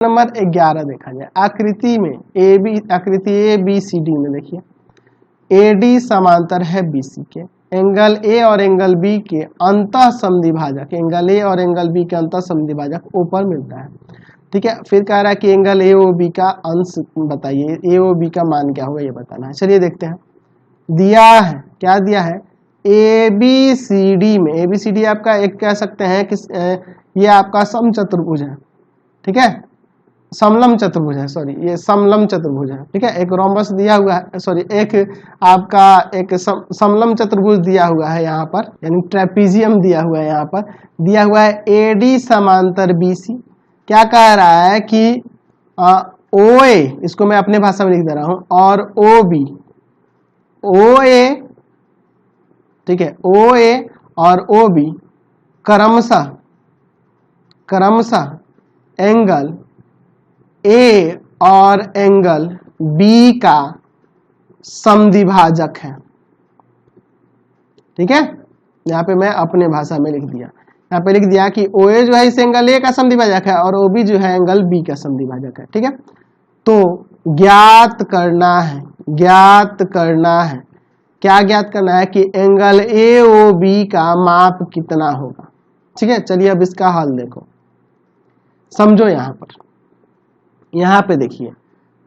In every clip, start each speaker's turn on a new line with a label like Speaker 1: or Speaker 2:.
Speaker 1: Number 11 देखा जाए। आकृति में आकृति ए बी सी डी में देखिए, AD समांतर है BC के, एंगल A और एंगल B के अंतः समद्विभाजक, एंगल A और एंगल B के अंतः समद्विभाजक O पर मिलता है। ठीक है, फिर कह रहा है कि एंगल AOB का अंश बताइए, AOB का मान क्या होगा ये बताना है। चलिए देखते हैं। दिया है, क्या दिया है, ABCD में, ABCD आपका एक कह सकते हैं कि ये आपका समचतुर्भुज है। ठीक है, समलम चतुर्भुज है, सॉरी ये समलम चतुर्भुज है। ठीक है, एक रोम्बस दिया हुआ है, सॉरी एक आपका एक समलम चतुर्भुज दिया हुआ है यहाँ पर, यानी ट्रेपीजियम दिया हुआ है यहाँ पर, दिया हुआ है AD समांतर BC। क्या कह रहा है कि OA, इसको मैं अपने भाषा में लिख दे रहा हूं, और OB, OA, ठीक है, OA और OB क्रमशः एंगल A और एंगल B का समद्विभाजक है। ठीक है, यहाँ पे मैं अपने भाषा में लिख दिया, यहाँ पे लिख दिया कि OA जो है इस एंगल A का समद्विभाजक है और OB जो है एंगल B का समद्विभाजक है। ठीक है, तो ज्ञात करना है, क्या ज्ञात करना है कि एंगल AOB का माप कितना होगा। ठीक है, चलिए अब इसका हल देखो, समझो। यहाँ पे देखिए,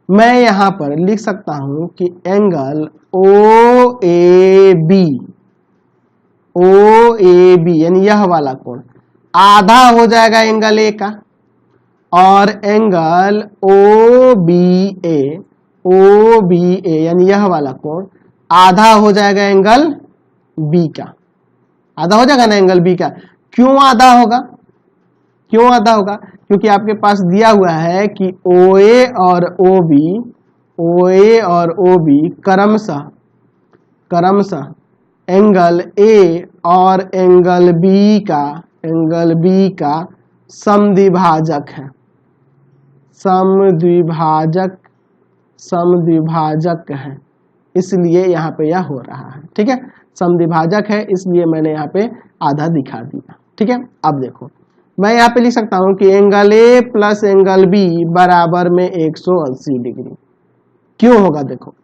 Speaker 1: मैं यहाँ पर लिख सकता हूं कि एंगल OAB यानी यह वाला कोण आधा हो जाएगा एंगल A का, और एंगल OBA यानी यह वाला कोण आधा हो जाएगा एंगल B का, आधा हो जाएगा ना एंगल B का। क्यों आधा होगा, क्योंकि आपके पास दिया हुआ है कि OA और OB क्रमशः एंगल A और एंगल B का समद्विभाजक है, समद्विभाजक है, इसलिए यहाँ पे यह हो रहा है। ठीक है, समद्विभाजक है इसलिए मैंने यहाँ पे आधा दिखा दिया। ठीक है, अब देखो मैं यहाँ पे लिख सकता हूँ कि angle A plus angle B बराबर में 180 डिग्री। क्यों होगा, देखो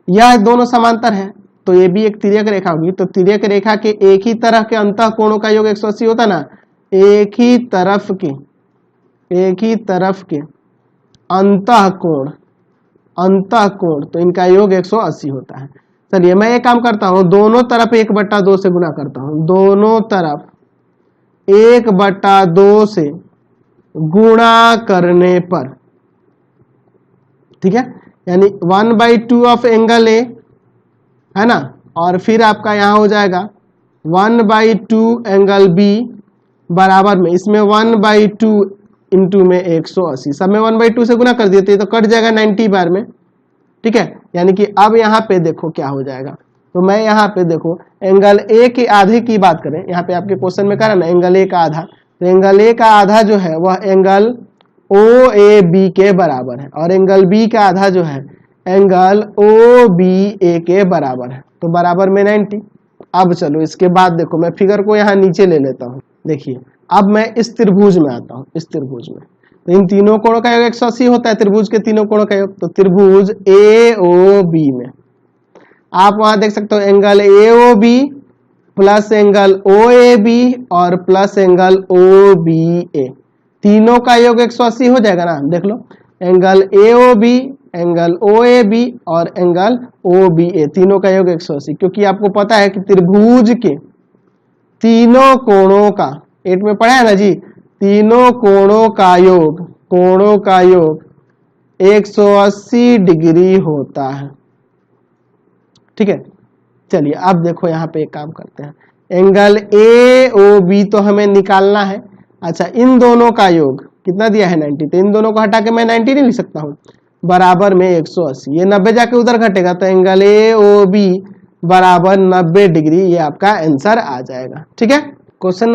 Speaker 1: यह दोनों समांतर हैं, तो ये भी एक तिर्यक रेखा होगी, तो तिर्यक रेखा के एक ही तरह के अंतः कोणों का योग 180 होता ना, एक ही तरफ के अंतः कोण, तो इनका योग 180 होता है। चलिए मैं एक काम करता हूँ, दोनों तरफ 1/2 से गुना करता हूँ, दोनों तरफ 1/2 से गुणा करने पर, ठीक है, यानी 1/2 ऑफ एंगल A है ना, और फिर आपका यहां हो जाएगा 1/2 एंगल B बराबर में, इसमें 1/2 इंटू में 180, सब में 1/2 से गुना कर देते तो कट जाएगा 90 बार में। ठीक है, यानी कि अब यहाँ पे देखो क्या हो जाएगा, तो मैं यहाँ पे देखो एंगल A के आधे की बात करें, यहाँ पे आपके क्वेश्चन में कह रहा ना एंगल A का आधा, तो एंगल A का आधा जो है वह एंगल OAB के बराबर है, और एंगल B का आधा जो है एंगल OBA के बराबर है, तो बराबर में 90। अब चलो इसके बाद देखो, मैं फिगर को यहाँ नीचे ले लेता हूँ। देखिए अब मैं इस त्रिभुज में आता हूँ, इस त्रिभुज में तो इन तीनों कोणों का योग 180 होता है, त्रिभुज के तीनों कोणों का योग, तो त्रिभुज AOB में आप वहां देख सकते हो angle AOB plus angle OAB और प्लस एंगल OBA, तीनों का योग 180 हो जाएगा ना। देख लो एंगल AOB, एंगल OAB और एंगल OBA, तीनों का योग 180, क्योंकि आपको पता है कि त्रिभुज के तीनों कोणों का, 8 में पढ़ा है ना जी, तीनों कोणों का योग 180 डिग्री होता है। ठीक है, चलिए अब देखो यहाँ पे एक काम करते हैं, एंगल AOB तो हमें निकालना है। अच्छा, इन दोनों का योग कितना दिया है 90, तो इन दोनों को हटा के मैं 90 नहीं लिख सकता हूँ, बराबर में 180, ये 90 जाके उधर घटेगा, तो एंगल AOB बराबर 90 डिग्री, ये आपका आंसर आ जाएगा। ठीक है, क्वेश्चन नंबर